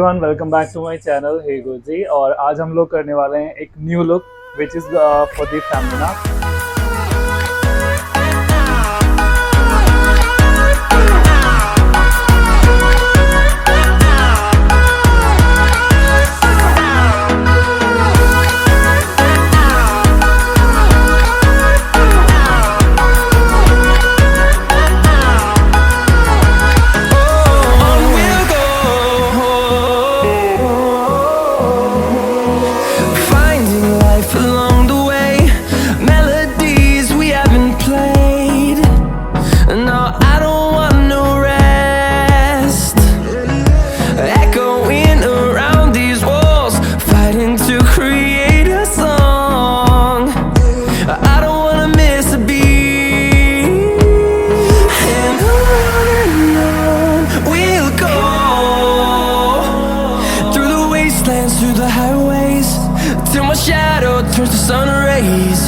Everyone, welcome back to my channel hey Guruji. और आज हम लोग करने वाले हैं एक new look which is for the Femina. Through the highways till my shadow turns to sun rays,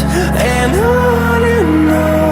and on